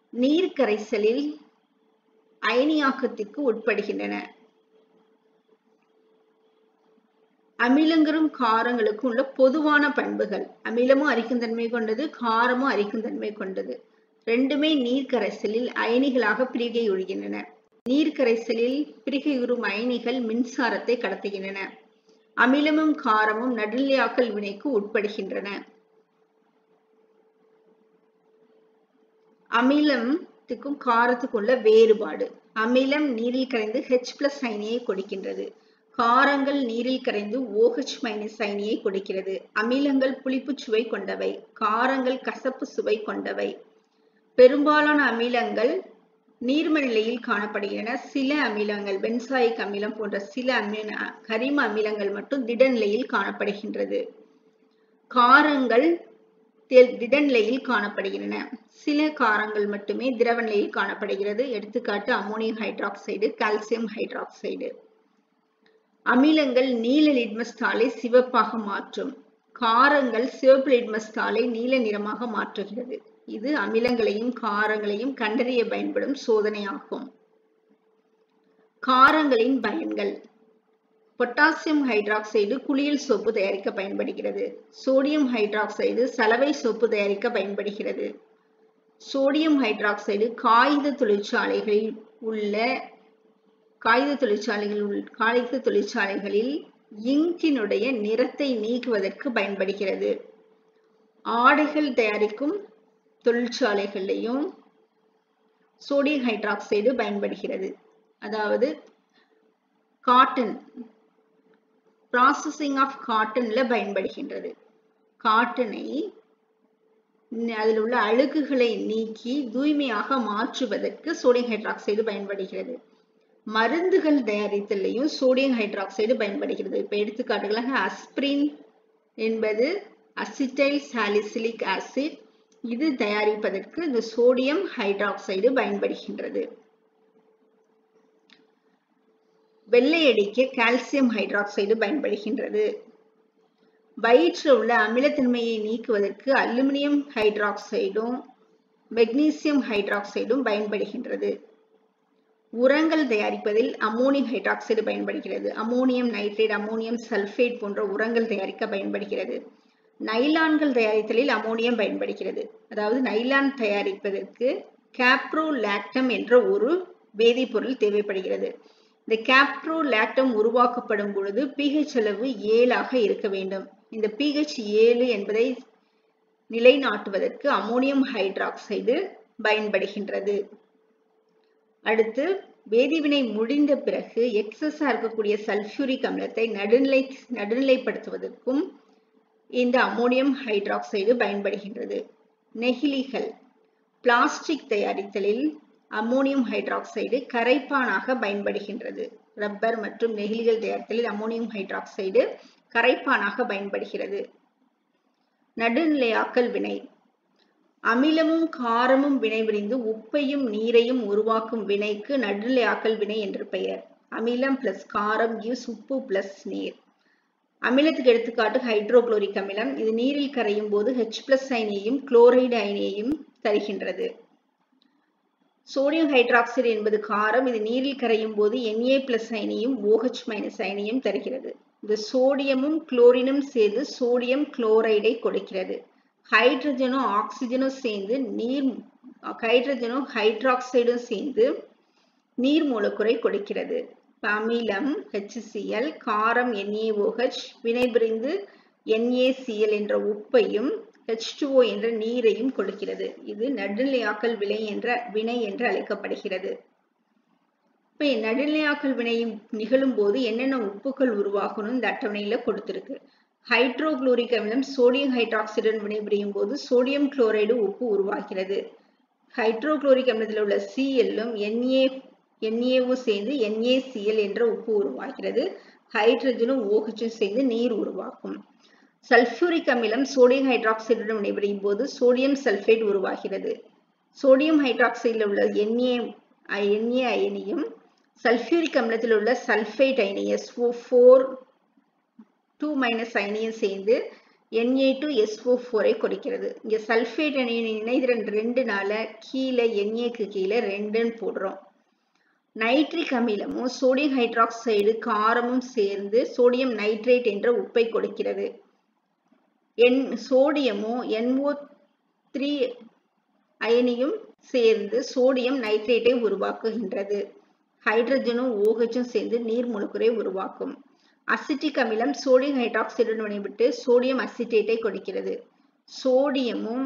நீர் கரைசலில் அயனியாக்கத்திற்கு உட்படுகின்றன. அமிலங்களும் காரங்களுக்கும் உள்ள பொதுவான பண்புகள். அமிலமும் அரிக்கும் தன்மை கொண்டது, காரமும் அரிக்கும் தன்மை கொண்டது. ரெண்டுமே நீர் கரைசலில் அயனிகளாக பிரிகையுறுகின்றன. நீர் கரைசலில் பிரிகையுறும் அயனிகள் மின்சாரத்தை கடத்துகின்றன. அமிலமும் காரமும் நடுநிலையாக்கல் வினைக்கு உட்படுகின்றன. அமிலத்துக்கும் காரத்துக்கும் உள்ள வேறுபாடு. அமிலம் நீரில் கரைந்து H+ அயனியை கொடுக்கின்றது. காரங்கள் நீரில் கரைந்து OH- அயனியை கொடுக்கிறது. அமிலங்கள் புளிப்பு சுவை கொண்டவை, காரங்கள் கசப்பு சுவை கொண்டவை. பெரும்பாலான அமிலங்கள் நீர்ம நிலையில் காணப்படுகின்றன. சில அமிலங்கள் பென்சாயிக் அமிலம் போன்ற சில கரிம அமிலங்கள் மட்டும் திடநிலையில் காணப்படுகின்றது. காரங்கள் திடநிலையில் காணப்படுகின்றன. சில காரங்கள் மட்டுமே திரவ நிலையில் காணப்படுகிறது. எடுத்துக்காட்டு அமோனியம் ஹைட்ராக்சைடு, கால்சியம் ஹைட்ராக்சைடு. அமிலங்கள் நீல லிட்மஸ் தாளை சிவப்பாக மாற்றும். காரங்கள் சிவப்பு லிட்மஸ் தாளை நீல நிறமாக மாற்றுகிறது. இது அமிலங்களையும் காரங்களையும் கண்டறிய பயன்படும் சோதனையாகும். காரங்களின் பயன்கள். பொட்டாசியம் ஹைட்ராக்சைடு குளியல் சோப்பு தயாரிக்க பயன்படுகிறது. சோடியம் ஹைட்ராக்சைடு சலவை சோப்பு தயாரிக்க பயன்படுகிறது. சோடியம் ஹைட்ராக்சைடு காகித தொழிற்சாலைகளில் இங்கினுடைய நிறத்தை நீக்குவதற்கு பயன்படுகிறது. ஆடைகள் தயாரிக்கும் தொழிற்சாலைகளிலும் சோடியம் ஹைட்ராக்சைடு பயன்படுகிறது. அதாவது காட்டன், ப்ராசஸிங் ஆஃப் காட்டன்ல பயன்படுகின்றது. காட்டனை அதில் உள்ள அழுக்குகளை நீக்கி தூய்மையாக மாற்றுவதற்கு சோடியம் ஹைட்ராக்சைடு பயன்படுகிறது. மருந்துகள் தயாரித்தலையும் சோடியம் ஹைட்ராக்சைடு பயன்படுகிறது. இப்ப எடுத்துக்காட்டுகளாக அஸ்பிரின் என்பது அசிட்டைல் சாலிசிலிக் ஆசிட். இது தயாரிப்பதற்கு இந்த சோடியம் ஹைட்ராக்சைடு பயன்படுகின்றது. வெள்ளையடிக்க கால்சியம் ஹைட்ராக்சைடு பயன்படுகின்றது. வயிற்றில் உள்ள அமிலத்தன்மையை நீக்குவதற்கு அலுமினியம் ஹைட்ராக்சைடும் மெக்னீசியம் ஹைட்ராக்சைடும் பயன்படுகின்றது. உரங்கள் தயாரிப்பதில் அமோனியம் ஹைட்ராக்சைடு பயன்படுகிறது. அமோனியம் நைட்ரேட், அமோனியம் சல்பேட் போன்ற உரங்கள் தயாரிக்க பயன்படுகிறது. நைலான்கள் தயாரித்தலில் அமோனியம் பயன்படுகிறது. அதாவது நைலான் தயாரிப்பதற்கு கேப்ரோலாக்டம் என்ற ஒரு வேதிப்பொருள் தேவைப்படுகிறது. இந்த கேப்ரோலாக்டம் உருவாக்கப்படும் பொழுது pH அளவு 7 இருக்க வேண்டும். இந்த pH 7 என்பதை நிலைநாட்டுவதற்கு அமோனியம் ஹைட்ராக்சைடு பயன்படுகின்றது. அடுத்து வேதிவினை முடிந்த பிறகு எக்ஸஸா இருக்கக்கூடிய சல்பியூரிக் அமிலத்தை நடுநிலைப்படுத்துவதற்கும் இந்த அமோனியம் ஹைட்ராக்சைடு பயன்படுகின்றது. நெகிழிகள், பிளாஸ்டிக் தயாரித்தலில் அமோனியம் ஹைட்ராக்சைடு கரைப்பானாக பயன்படுகின்றது. ரப்பர் மற்றும் நெகிழிகள் தயாரித்தலில் அமோனியம் ஹைட்ராக்சைடு கரைப்பானாக பயன்படுகிறது. நடுநிலையாக்கல் வினை. அமிலமும் காரமும் வினைபுரிந்து உப்பையும் நீரையும் உருவாக்கும் வினைக்கு நடுநிலையாக்கல் வினை என்று பெயர். அமிலம் பிளஸ் காரம் gives உப்பு பிளஸ் நீர். அமிலத்துக்கு எடுத்துக்காட்டு ஹைட்ரோகுளோரிக் அமிலம். இது நீரில் கரையும் போது H+ அயனியையும் குளோரைடு அயனியையும் தருகின்றது. சோடியம் ஹைட்ராக்சைடு என்பது காரம். இது நீரில் கரையும் போது Na+ அயனியும் OH- அயனியும் தருகிறது. இந்த சோடியமும் குளோரினும் சேர்ந்து சோடியம் குளோரைடை கொடுக்கிறது. ஹைட்ரஜனும் ஆக்சிஜனும் சேர்ந்து ஹைட்ராக்சைடும் சேர்ந்து நீர் மூலக்கூறை கொடுக்கிறது. அமிலம் HCl, காரம் NaOH, வினைபுரிந்து NaCl என்ற உப்பையும் H2O என்ற நீரையும் கொடுக்கிறது. இது நடுநிலையாக்கல் வினை என்று அழைக்கப்படுகிறது. இப்ப நடுநிலையாக்கல் வினை நிகழும் போது என்னென்ன உப்புக்கள் உருவாகணும் இந்த அட்டவணையில கொடுத்திருக்கு. ஹைட்ரோகுளோரிக் அமிலம் சோடியம் ஹைட்ராக்சைடுடன் வினைபுரியும் போது சோடியம் குளோரைடு உப்பு உருவாகிறது. ஹைட்ரோகுளோரிக் அமிலத்தில் உள்ள Cl-ம் NaO சேர்ந்து NaCl என்ற உப்பு உருவாகிறது. ஹைட்ரஜனும் OH சேர்ந்து நீர் உருவாகும். சல்பூரிக் அமிலம் சோடியம் ஹைட்ராக்சைடுடன் வினைபுரியும் போது சோடியம் சல்பேட் உருவாகிறது. சோடியம் ஹைட்ராக்சைடில் உள்ள Na அயனியும் சல்பூரிக் அமிலத்தில் உள்ள சல்பேட் அயனி SO4 அயனியும் சேர்ந்து Na2SO4 கொடுக்கிறது. இங்க சல்பேட் அயனியின் இணைதிறன் 2னால கீழே Na-க்கு கீழே 2ன்னு போடுறோம். நைட்ரிக் அமிலமும் சோடியம் ஹைட்ராக்சைடு காரமும் சேர்ந்து சோடியம் நைட்ரேட் என்ற உப்பை கொடுக்கிறது. சோடியமும் NO3 அயனியும் சேர்ந்து சோடியம் நைட்ரேட்டை உருவாக்குகின்றது. ஹைட்ரஜனும் OH சேர்ந்து நீர் மூலக்கூறை உருவாக்கும். அசிட்டிக் அமிலம் சோடியம் ஹைட்ராக்சைடுடன் வினைபட்டு சோடியம் அசிட்டேட்டை கொடுக்கிறது. சோடியமும்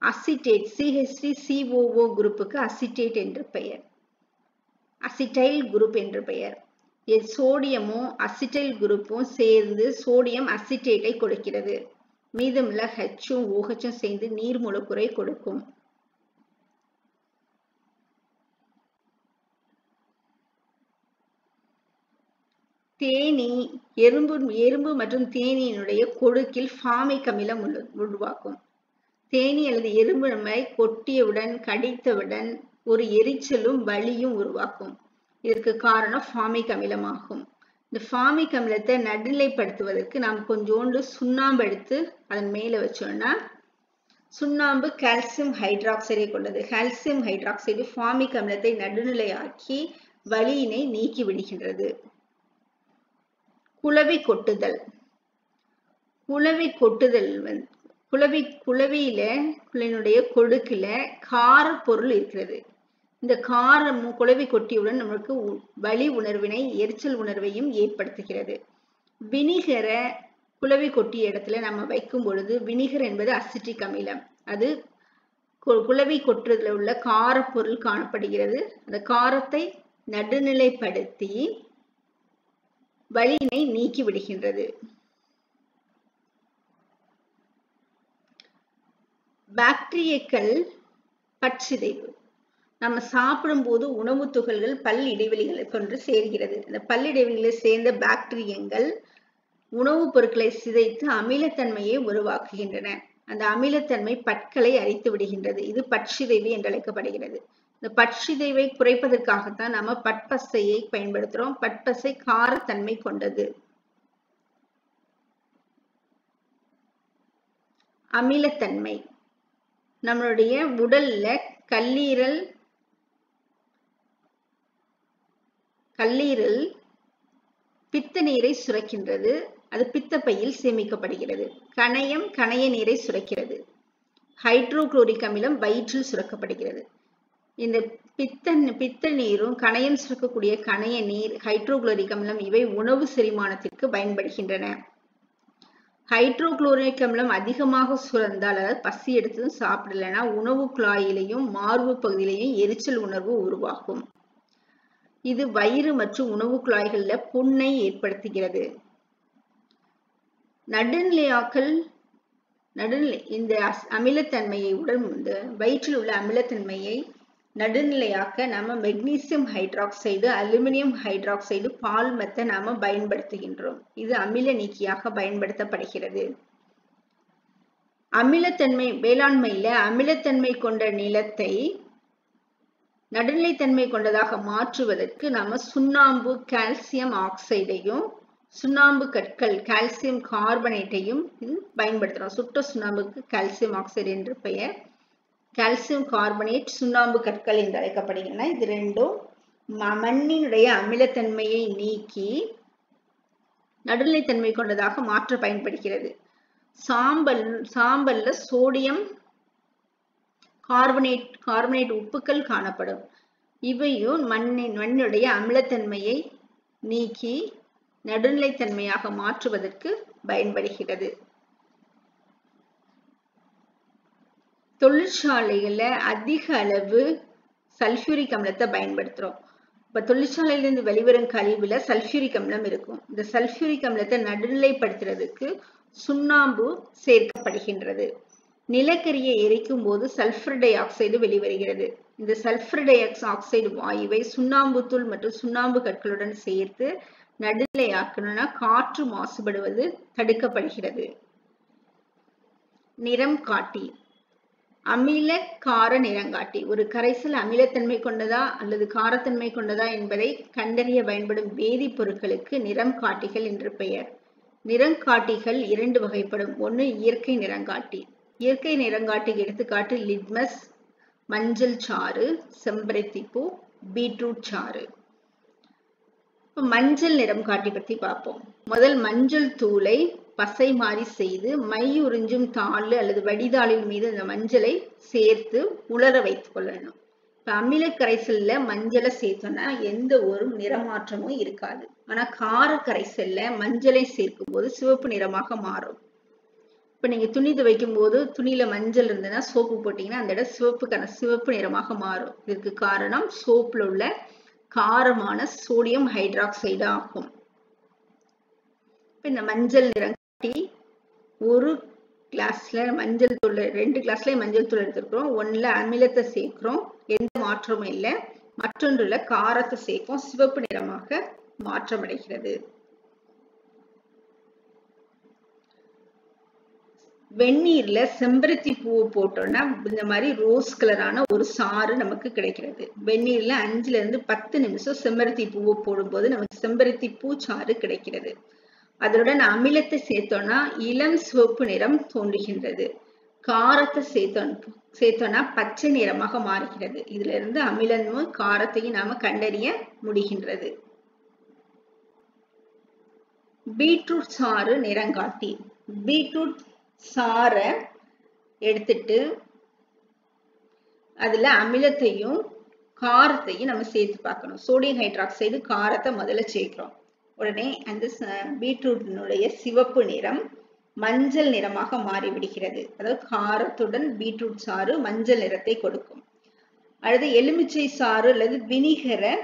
அசிட்டேட் CH3COO குரூப்புக்கு அசிட்டேட் என்று பெயர், அசிட்டைல் குரூப் என்று பெயர். சோடியமும் அசிட்டைல் குரூப்பும் சேர்ந்து சோடியம் அசிட்டேட்டை கொடுக்கிறது. மீதமுள்ள H-ம் OH-ம் சேர்ந்து நீர் மூலக்கூறை கொடுக்கும். தேனீ எறும்பு மற்றும் தேனீனுடைய கொடுக்கில் ஃபார்மிக் அமிலம் உருவாக்கும். தேனீ அல்லது எறும்பு நம்மை கொட்டியவுடன் கடித்தவுடன் ஒரு எரிச்சலும் வலியும் உருவாக்கும். இதற்கு காரணம் ஃபார்மிக் அமிலம் ஆகும். இந்த ஃபார்மிக் அமிலத்தை நடுநிலைப்படுத்துவதற்கு நாம் கொஞ்சோண்டு சுண்ணாம்பு எடுத்து அதன் மேல வச்சோம்னா சுண்ணாம்பு கால்சியம் ஹைட்ராக்சைடை கொண்டது. கால்சியம் ஹைட்ராக்சைடு ஃபார்மிக் அமிலத்தை நடுநிலையாக்கி வலியினை நீக்கி விடுகின்றது. குளவி கொட்டுதல். குளவியினுடைய கொடுக்குல கார பொருள் இருக்கிறது. இந்த காரம் குளவி கொட்டியவுடன் நமக்கு வலி உணர்வினை எரிச்சல் உணர்வையும் ஏற்படுத்துகிறது. வினிகரை குளவி கொட்டிய இடத்துல நம்ம வைக்கும் பொழுது வினிகர் என்பது அசிட்டிக் அமிலம். அது குளவி கொட்டுறதுல உள்ள கார பொருள் காணப்படுகிறது. அந்த காரத்தை நடுநிலைப்படுத்தி வலியினை நீக்கி விடுகின்றது. பாக்டீரியக்கள் பற்சிதைவு. நம்ம சாப்பிடும் போது உணவு துகள்கள் பல் இடைவெளிகளை கொண்டு சேர்கிறது. இந்த பல் இடைவெளிகளை சேர்ந்த பாக்டீரியங்கள் உணவுப் பொருட்களை சிதைத்து அமிலத்தன்மையை உருவாக்குகின்றன. அந்த அமிலத்தன்மை பற்களை அரித்து விடுகின்றது. இது பற்சிதைவு என்று அழைக்கப்படுகிறது. இந்த பற்சிதைவை குறைப்பதற்காகத்தான் நம்ம பற்பசையை பயன்படுத்துறோம். பற்பசை காரத்தன்மை கொண்டது. அமிலத்தன்மை. நம்மளுடைய உடல்ல கல்லீரல் பித்த நீரை சுரக்கின்றது. அது பித்தப்பையில் சேமிக்கப்படுகிறது. கணையம் கணைய நீரை சுரக்கிறது. ஹைட்ரோகுளோரிக் அமிலம் வயிற்றில் சுரக்கப்படுகிறது. இந்த பித்த நீரும் கணையம் சுரக்கக்கூடிய கணைய நீர் ஹைட்ரோகுளோரிக் அமிலம் இவை உணவு செரிமானத்திற்கு பயன்படுகின்றன. ஹைட்ரோகுளோரிக் அமிலம் அதிகமாக சுரந்தால், அதாவது பசி எடுத்ததும் சாப்பிடலன்னா உணவு குழாயிலையும் மார்பு பகுதியிலையும் எரிச்சல் உணர்வு உருவாகும். இது வயிறு மற்றும் உணவு குழாய்கள்ல புண்ணை ஏற்படுத்துகிறது. இந்த அமிலத்தன்மையை வயிற்றில் உள்ள அமிலத்தன்மையை நடுநிலையாக்க நாம மெக்னீசியம் ஹைட்ராக்சைடு, அலுமினியம் ஹைட்ராக்சைடு, பால்மெத்தை நாம பயன்படுத்துகின்றோம். இது அமில நீக்கியாக பயன்படுத்தப்படுகிறது. அமிலத்தன்மை வேளாண்மையில அமிலத்தன்மை கொண்ட நிலத்தை நடுநிலைத்தன்மை கொண்டதாக மாற்றுவதற்கு நாம சுண்ணாம்பு கால்சியம் ஆக்சைடையும் சுண்ணாம்பு கற்கள் கால்சியம் கார்பனேட்டையும் பயன்படுத்துறோம். சுட்ட சுண்ணாம்புக்கு கால்சியம் ஆக்சைடு என்று பெயர். கால்சியம் கார்பனேட் சுண்ணாம்பு கற்கள் என்று அழைக்கப்படுகின்றன. இது ரெண்டும் மண்ணினுடைய அமிலத்தன்மையை நீக்கி நடுநிலைத்தன்மை கொண்டதாக மாற்ற பயன்படுகிறது. சாம்பல்ல சோடியம் கார்பனேட் உப்புக்கள் காணப்படும். இவையும் மண்ணுடைய அமிலத்தன்மையை நீக்கி நடுநிலைத்தன்மையாக மாற்றுவதற்கு பயன்படுகிறது. தொழிற்சாலைகள்ல அதிக அளவு சல்பியூரிக் அமிலத்தை பயன்படுத்துறோம். இப்ப தொழிற்சாலையிலிருந்து வெளிவரும் கழிவுல சல்பியூரிக் அமிலம் இருக்கும். இந்த சல்பியூரிக் அமிலத்தை நடுநிலைப்படுத்துறதுக்கு சுண்ணாம்பு சேர்க்கப்படுகின்றது. நிலக்கரியை எரிக்கும் போது சல்பர் டை ஆக்சைடு வெளிவருகிறது. இந்த சல்பர் டை ஆக்சைடு வாயுவை சுண்ணாம்பு தூள் மற்றும் சுண்ணாம்பு கற்களுடன் சேர்த்து நடுநிலையாக்கணும்னா காற்று மாசுபடுவது தடுக்கப்படுகிறது. நிறம் காட்டி. அமில கார நிறங்காட்டி. ஒரு கரைசல் அமிலத்தன்மை கொண்டதா அல்லது காரத்தன்மை கொண்டதா என்பதை கண்டறிய பயன்படும் வேதிப்பொருட்களுக்கு நிறம் காட்டிகள் என்று பெயர். நிறங்காட்டிகள் 2 வகைப்படும். ஒன்று இயற்கை நிறங்காட்டி. இயற்கை நிறங்காட்டிக்கு எடுத்துக்காட்டு லிட்மஸ், மஞ்சள் சாறு, செம்பருத்திப்பூ, பீட்ரூட் சாறு. மஞ்சள் நிறம் காட்டி பத்தி பார்ப்போம். முதல் மஞ்சள் தூளை பசை மாறி செய்து மை உறிஞ்சும் தாள் அல்லது வடிதாளின் மீது இந்த மஞ்சளை சேர்த்து உலர வைத்துக் கொள்ளணும். இப்ப அமில கரைசல்ல மஞ்சளை சேர்த்தோம்னா எந்த ஒரு நிறமாற்றமும் இருக்காது. ஆனா கார கரைசல்ல மஞ்சளை சேர்க்கும் போது சிவப்பு நிறமாக மாறும். இப்ப நீங்க துணி துவைக்கும் போது துணியில மஞ்சள் இருந்ததுன்னா சோப்பு போட்டீங்கன்னா அந்த இடம் சிவப்பு நிறமாக மாறும். இதுக்கு காரணம் சோப்புல உள்ள காரமான சோடியம் ஹைட்ராக்சைடு ஆகும். இந்த மஞ்சள் நிறங்காட்டி ஒரு கிளாஸ்ல மஞ்சள் தூள் 2 கிளாஸ்ல மஞ்சள் தூள் எடுத்துக்கிறோம். ஒண்ணுல அமிலத்தை சேர்க்கிறோம், எந்த மாற்றமும் இல்லை. மற்றொன்றுல காரத்தை சேர்க்கும், சிவப்பு நிறமாக மாற்றமடைகிறது. வெந்நீர்ல செம்பருத்தி பூவை போட்டோம்னா இந்த மாதிரி ரோஸ் கலரான ஒரு சாறு நமக்கு கிடைக்கிறது. வெந்நீர்ல 5 to 10 நிமிஷம் செம்பருத்தி பூவை போடும்போது நமக்கு செம்பருத்தி பூ சாறு கிடைக்கிறது. அதனுடன் அமிலத்தை சேர்த்தோம்னா இளம் சிவப்பு நிறம் தோன்றுகின்றது. காரத்தை சேர்த்தோம்னா பச்சை நிறமாக மாறுகிறது. இதுல இருந்து அமிலமும் காரத்தையும் நாம கண்டறிய முடிகின்றது. பீட்ரூட் சாறு நிறங்காட்டி. பீட்ரூட் சாறை எடுத்துட்டு அதுல அமிலத்தையும் காரத்தையும் நம்ம சேர்த்து பார்க்கணும். சோடியம் ஹைட்ராக்சைடு காரத்தை முதல்ல சேர்க்கிறோம். உடனே அந்த பீட்ரூட்டினுடைய சிவப்பு நிறம் மஞ்சள் நிறமாக மாறிவிடுகிறது. அதாவது காரத்துடன் பீட்ரூட் சாறு மஞ்சள் நிறத்தை கொடுக்கும். அடுத்து எலுமிச்சை சாறு அல்லது வினிகரை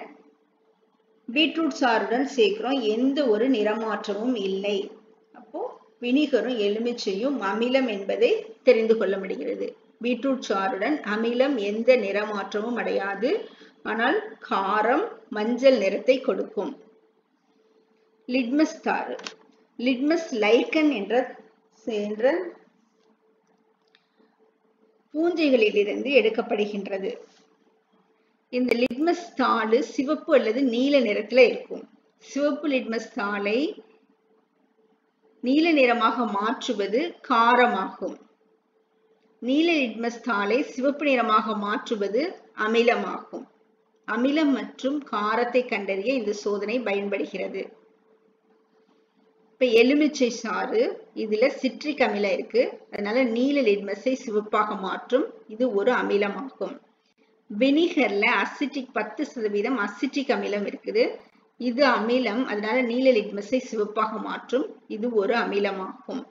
பீட்ரூட் சாறுடன் சேர்க்கிறோம், எந்த ஒரு நிறமாற்றமும் இல்லை. அப்போ வினிகரும் எலுமிச்சையும் அமிலம் என்பதை தெரிந்து கொள்ள முடிகிறது. பீட்ரூட் சாறுடன் அமிலம் எந்த நிறமாற்றமும் அடையாது, ஆனால் காரம் மஞ்சள் நிறத்தை கொடுக்கும். லிட்மஸ் சாறு. லிட்மஸ் லைக்கன் என்ற பூஞ்சைகளிலிருந்து எடுக்கப்படுகின்றது. இந்த லிட்மஸ் தாள் சிவப்பு அல்லது நீல நிறத்துல இருக்கும். சிவப்பு லிட்மஸ் தாளை நீல நிறமாக மாற்றுவது காரமாகும். நீல லிட்மஸ் தாளை சிவப்பு நிறமாக மாற்றுவது அமிலமாகும். அமிலம் மற்றும் காரத்தை கண்டறிய இந்த சோதனை பயன்படுகிறது. இப்ப எலுமிச்சை சாறு, இதுல சிட்ரிக் அமிலம் இருக்கு, அதனால நீல லிட்மஸை சிவப்பாக மாற்றும். இது ஒரு அமிலமாகும். வினிகர்ல அசிட்டிக் 10% அசிட்டிக் அமிலம் இருக்குது, இது அமிலம், அதனால நீல லிட்மஸை சிவப்பாக மாற்றும். இது ஒரு அமிலமாகும்.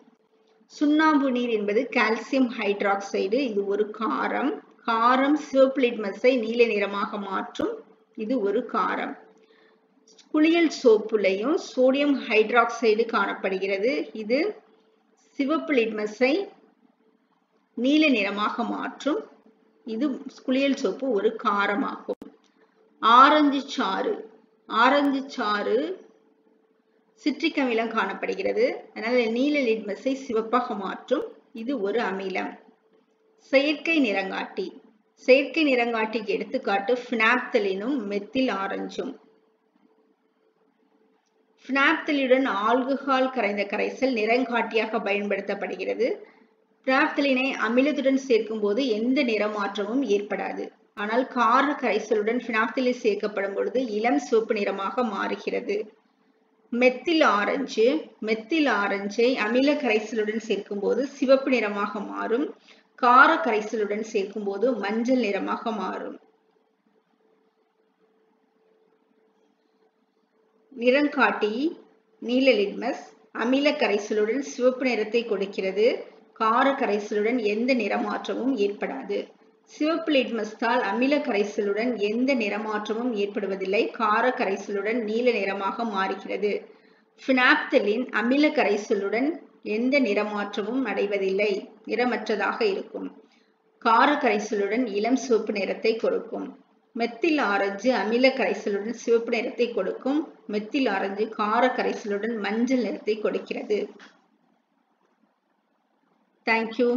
சுண்ணாம்பு நீர் என்பது கால்சியம் ஹைட்ராக்சைடு, இது ஒரு காரம். காரம் சிவப்பு லிட்மஸை நீல நிறமாக மாற்றும். இது ஒரு காரம். குளியல் சோப்புலையும் சோடியம் ஹைட்ராக்சைடு காணப்படுகிறது, இது சிவப்பு லிட்மஸை நீல நிறமாக மாற்றும். இது குளியல் சோப்பு ஒரு காரமாகும். ஆரஞ்சு சாறு. ஆரஞ்சு சாறு சிட்ரிக் அமிலம் காணப்படுகிறது, அதனால நீல லிட்மஸை சிவப்பாக மாற்றும். இது ஒரு அமிலம். செயற்கை நிறங்காட்டி. செயற்கை நிறங்காட்டிக்கு எடுத்துக்காட்டு பினாப்தலினும் மெத்தில் ஆரஞ்சும். பினாப்தலினுடன் ஆல்கஹால் கரைந்த கரைசல் நிறங்காட்டியாக பயன்படுத்தப்படுகிறது. பினாப்தலினை அமிலத்துடன் சேர்க்கும் போது எந்த நிறமாற்றமும் ஏற்படாது. ஆனால் கார கரைசலுடன் பினாப்தலின் சேர்க்கப்படும் பொழுது இளம் சிவப்பு நிறமாக மாறுகிறது. Methyl orange. மெத்தில் ஆரஞ்சை அமில கரைசலுடன் சேர்க்கும் போது சிவப்பு நிறமாக மாறும். கார கரைசலுடன் சேர்க்கும் போது மஞ்சள் நிறமாக மாறும். நிறங்காட்டி நீல லிட்மஸ் அமில கரைசலுடன் சிவப்பு நிறத்தை கொடுக்கிறது. கார கரைசலுடன் எந்த நிறமாற்றமும் ஏற்படாது. சிவப்பு லிட்மஸ் தாள் அமில கரைசலுடன் எந்த நிறமாற்றமும் ஏற்படுவதில்லை. கார கரைசலுடன் நீல நிறமாக மாறுகிறது. பினாப்தலின் அமில கரைசலுடன் எந்த நிறமாற்றமும் அடைவதில்லை, நிறமற்றதாக இருக்கும். கார கரைசலுடன் இளம் சிவப்பு நிறத்தை கொடுக்கும். மெத்தில் ஆரஞ்சு அமில கரைசலுடன் சிவப்பு நிறத்தை கொடுக்கும். மெத்தில் ஆரஞ்சு கார கரைசலுடன் மஞ்சள் நிறத்தை கொடுக்கிறது. Thank you.